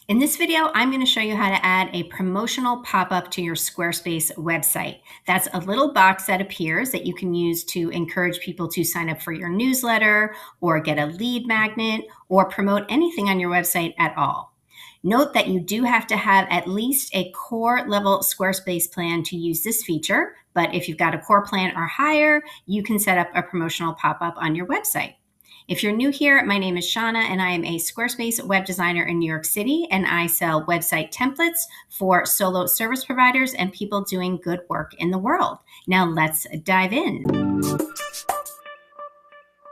In this video, I'm going to show you how to add a promotional pop-up to your Squarespace website. That's a little box that appears that you can use to encourage people to sign up for your newsletter or get a lead magnet or promote anything on your website at all. Note that you do have to have at least a core level Squarespace plan to use this feature, but if you've got a core plan or higher, you can set up a promotional pop-up on your website. If you're new here, my name is Shannah and I am a Squarespace web designer in New York City, and I sell website templates for solo service providers and people doing good work in the world. Now let's dive in.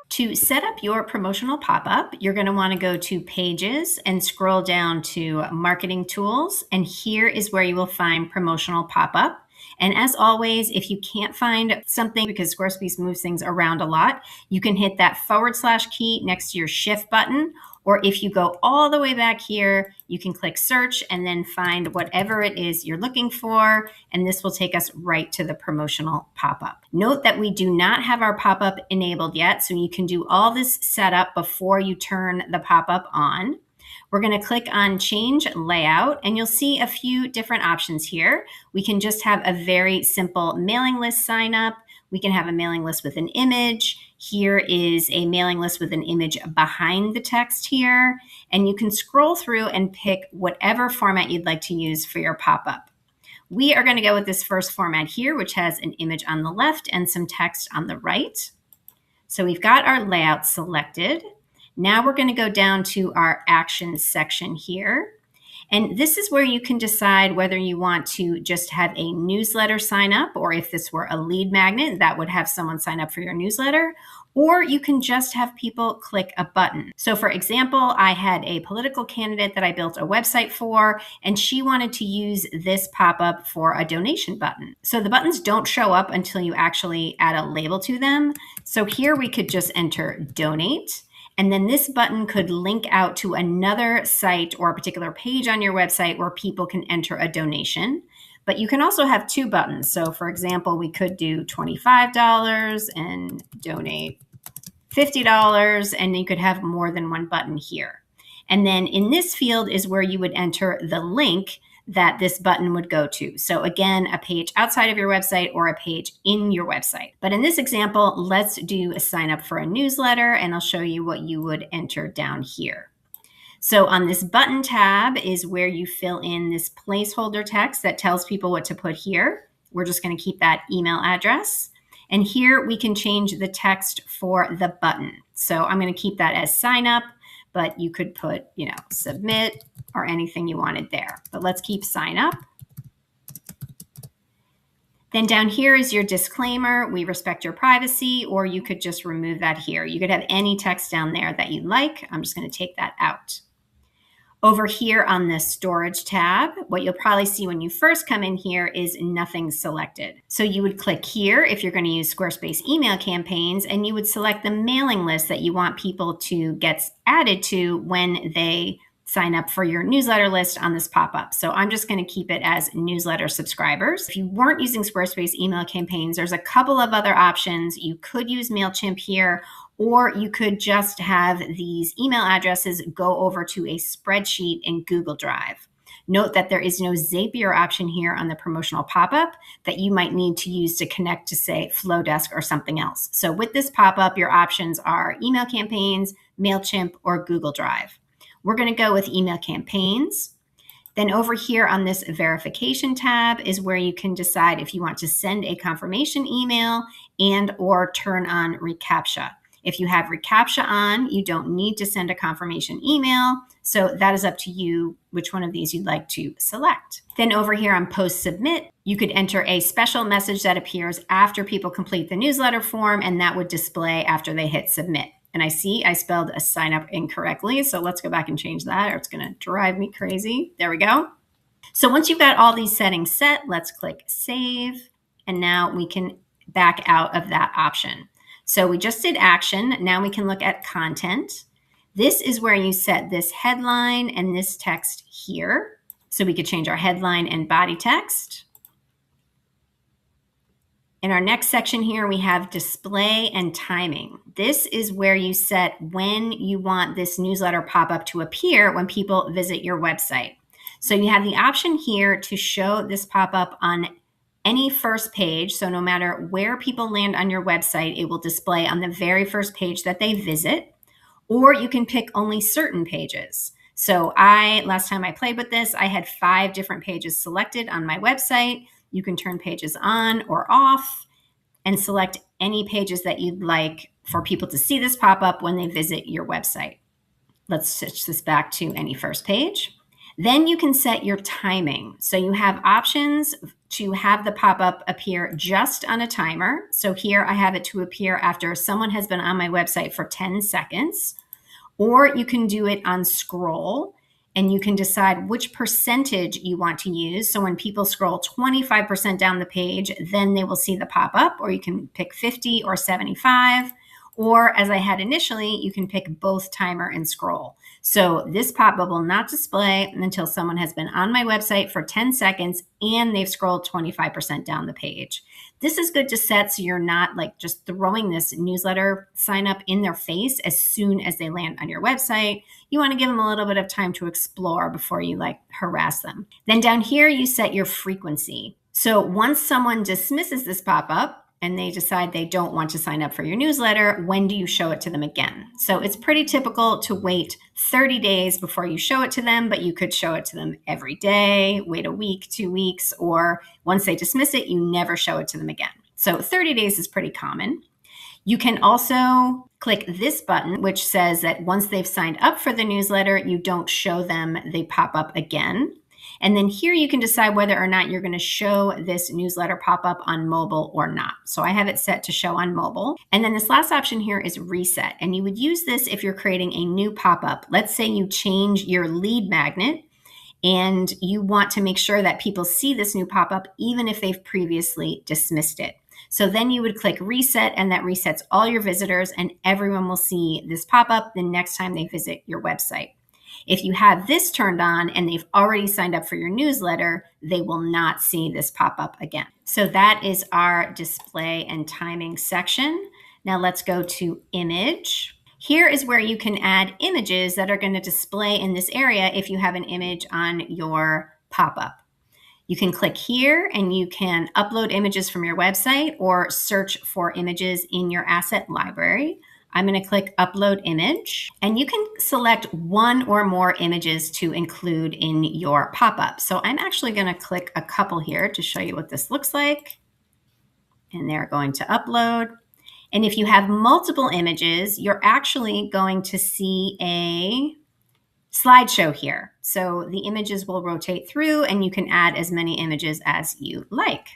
To set up your promotional pop-up, you're going to want to go to Pages and scroll down to Marketing Tools, and here is where you will find Promotional Pop-Up. And as always, if you can't find something because Squarespace moves things around a lot, you can hit that / key next to your Shift button. Or if you go all the way back here, you can click Search and then find whatever it is you're looking for. And this will take us right to the promotional pop-up. Note that we do not have our pop-up enabled yet, so you can do all this setup before you turn the pop-up on. We're going to click on Change Layout, and you'll see a few different options here. We can just have a very simple mailing list sign up. We can have a mailing list with an image. Here is a mailing list with an image behind the text here. And you can scroll through and pick whatever format you'd like to use for your pop-up. We are going to go with this first format here, which has an image on the left and some text on the right. So we've got our layout selected. Now we're going to go down to our Actions section here. And this is where you can decide whether you want to just have a newsletter sign up, or if this were a lead magnet, that would have someone sign up for your newsletter, or you can just have people click a button. So for example, I had a political candidate that I built a website for, and she wanted to use this pop-up for a donation button. So the buttons don't show up until you actually add a label to them. So here we could just enter donate. And then this button could link out to another site or a particular page on your website where people can enter a donation. But you can also have two buttons. So for example, we could do $25 and donate $50, and you could have more than one button here. And then in this field is where you would enter the link that this button would go to. So again, a page outside of your website or a page in your website. But in this example, let's do a sign up for a newsletter, and I'll show you what you would enter down here. So on this button tab is where you fill in this placeholder text that tells people what to put here. We're just going to keep that email address. And here we can change the text for the button. So I'm going to keep that as sign up, but you could put, submit or anything you wanted there. But let's keep sign up. Then down here is your disclaimer. We respect your privacy, or you could just remove that here. You could have any text down there that you'd like. I'm just going to take that out. Over here on the storage tab, what you'll probably see when you first come in here is nothing selected. So you would click here if you're going to use Squarespace email campaigns, and you would select the mailing list that you want people to get added to when they sign up for your newsletter list on this pop-up. So I'm just going to keep it as newsletter subscribers. If you weren't using Squarespace email campaigns, there's a couple of other options. You could use MailChimp here, or you could just have these email addresses go over to a spreadsheet in Google Drive. Note that there is no Zapier option here on the promotional pop-up that you might need to use to connect to, say, Flowdesk or something else. So with this pop-up, your options are email campaigns, MailChimp, or Google Drive. We're going to go with email campaigns. Then over here on this verification tab is where you can decide if you want to send a confirmation email and or turn on reCAPTCHA. If you have reCAPTCHA on, you don't need to send a confirmation email. So that is up to you which one of these you'd like to select. Then over here on post submit, you could enter a special message that appears after people complete the newsletter form, and that would display after they hit submit. And I see I spelled a sign up incorrectly. So let's go back and change that, or it's going to drive me crazy. There we go. So once you've got all these settings set, let's click save. And now we can back out of that option. So we just did action. Now we can look at content. This is where you set this headline and this text here. So we could change our headline and body text. In our next section here, we have display and timing. This is where you set when you want this newsletter pop-up to appear when people visit your website. So you have the option here to show this pop-up on any first page. So no matter where people land on your website, it will display on the very first page that they visit, or you can pick only certain pages. So last time I played with this, I had 5 different pages selected on my website. You can turn pages on or off and select any pages that you'd like for people to see this pop up when they visit your website. Let's switch this back to any first page. Then you can set your timing. So you have options to have the pop-up appear just on a timer. So here I have it to appear after someone has been on my website for 10 seconds, or you can do it on scroll, and you can decide which percentage you want to use. So when people scroll 25% down the page, then they will see the pop-up, or you can pick 50 or 75. Or as I had initially, you can pick both timer and scroll. So this pop-up will not display until someone has been on my website for 10 seconds and they've scrolled 25% down the page. This is good to set so you're not like just throwing this newsletter sign up in their face as soon as they land on your website. You want to give them a little bit of time to explore before you like harass them. Then down here, you set your frequency. So once someone dismisses this pop-up, and they decide they don't want to sign up for your newsletter, when do you show it to them again? So it's pretty typical to wait 30 days before you show it to them, but you could show it to them every day, wait a week, 2 weeks, or once they dismiss it, you never show it to them again. So 30 days is pretty common. You can also click this button, which says that once they've signed up for the newsletter, you don't show them the pop-up again. And then here you can decide whether or not you're going to show this newsletter pop-up on mobile or not. So I have it set to show on mobile. And then this last option here is reset. And you would use this if you're creating a new pop-up. Let's say you change your lead magnet and you want to make sure that people see this new pop-up even if they've previously dismissed it. So then you would click reset, and that resets all your visitors, and everyone will see this pop-up the next time they visit your website. If you have this turned on and they've already signed up for your newsletter, they will not see this pop up again. So that is our display and timing section. Now let's go to image. Here is where you can add images that are going to display in this area if you have an image on your pop-up. You can click here and you can upload images from your website or search for images in your asset library. I'm going to click upload image, and you can select one or more images to include in your pop-up. So I'm actually going to click a couple here to show you what this looks like. And they're going to upload. And if you have multiple images, you're actually going to see a slideshow here. So the images will rotate through and you can add as many images as you like.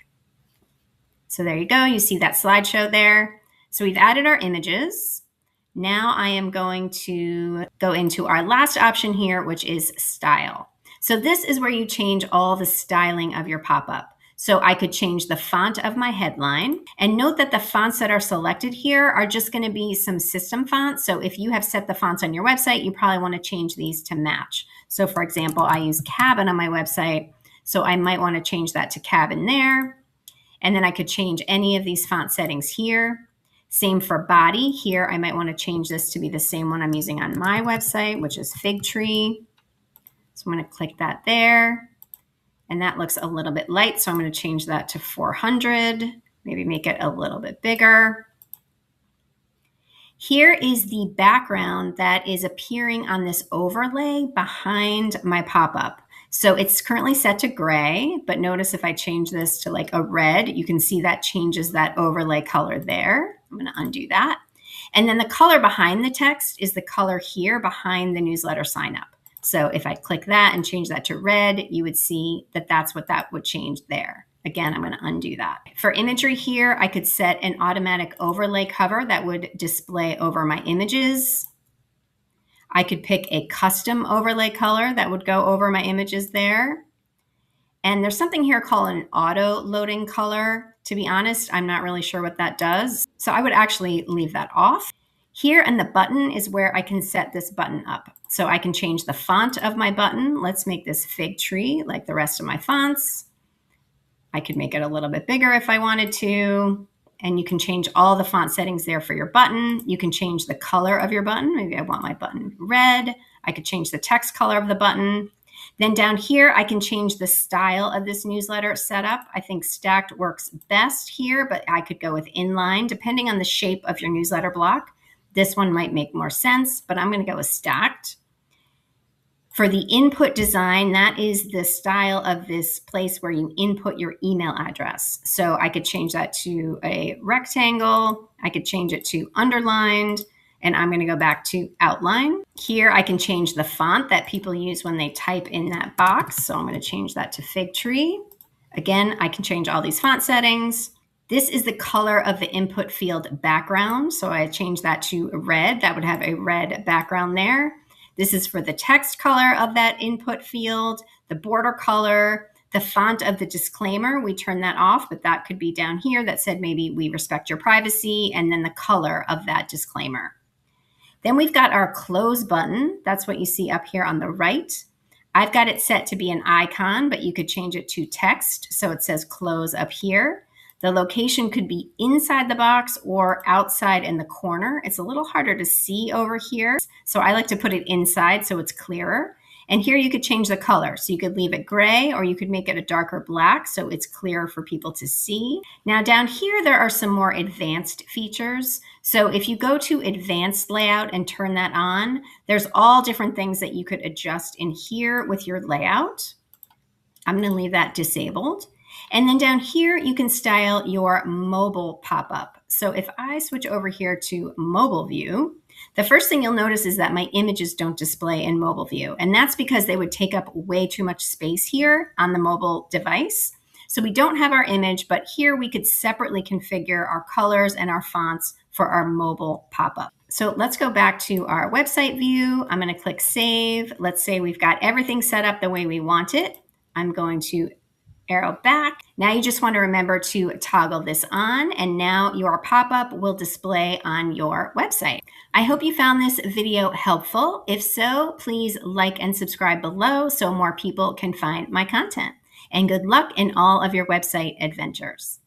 So there you go. You see that slideshow there. So we've added our images. Now I am going to go into our last option here, which is style. So this is where you change all the styling of your pop-up. So I could change the font of my headline, and note that the fonts that are selected here are just going to be some system fonts. So if you have set the fonts on your website, you probably want to change these to match. So for example, I use Cabin on my website, so I might want to change that to Cabin there. And then I could change any of these font settings here. Same for body. Here, I might want to change this to be the same one I'm using on my website, which is Fig Tree. So I'm going to click that there. And that looks a little bit light, so I'm going to change that to 400, maybe make it a little bit bigger. Here is the background that is appearing on this overlay behind my pop-up. So it's currently set to gray, but notice if I change this to like a red, you can see that changes that overlay color there. I'm going to undo that. And then the color behind the text is the color here behind the newsletter sign up. So if I click that and change that to red, you would see that that's what that would change there. Again, I'm going to undo that. For imagery here, I could set an automatic overlay cover that would display over my images. I could pick a custom overlay color that would go over my images there. And there's something here called an auto loading color. To be honest, I'm not really sure what that does. So I would actually leave that off. Here and the button is where I can set this button up. So I can change the font of my button. Let's make this Fig Tree like the rest of my fonts. I could make it a little bit bigger if I wanted to. and you can change all the font settings there for your button. You can change the color of your button. Maybe I want my button red. I could change the text color of the button. Then down here, I can change the style of this newsletter setup. I think stacked works best here, but I could go with inline depending on the shape of your newsletter block. This one might make more sense, but I'm going to go with stacked. For the input design, that is the style of this place where you input your email address. So I could change that to a rectangle. I could change it to underlined, and I'm going to go back to outline. Here I can change the font that people use when they type in that box. So I'm going to change that to Fig Tree. Again, I can change all these font settings. This is the color of the input field background. So I change that to red. That would have a red background there. This is for the text color of that input field, the border color, the font of the disclaimer. We turn that off, but that could be down here that said maybe we respect your privacy, and then the color of that disclaimer. Then we've got our close button. That's what you see up here on the right. I've got it set to be an icon, but you could change it to text. So it says close up here. The location could be inside the box or outside in the corner. It's a little harder to see over here. So I like to put it inside so it's clearer. And here you could change the color. So you could leave it gray, or you could make it a darker black so it's clearer for people to see. Now down here, there are some more advanced features. So if you go to advanced layout and turn that on, there's all different things that you could adjust in here with your layout. I'm going to leave that disabled. And then down here, you can style your mobile pop-up. So if I switch over here to mobile view, the first thing you'll notice is that my images don't display in mobile view. And that's because they would take up way too much space here on the mobile device. So we don't have our image, but here we could separately configure our colors and our fonts for our mobile pop-up. So let's go back to our website view. I'm going to click Save. Let's say we've got everything set up the way we want it. I'm going to arrow back. Now you just want to remember to toggle this on, and now your pop-up will display on your website. I hope you found this video helpful. If so, please like and subscribe below so more people can find my content. And good luck in all of your website adventures.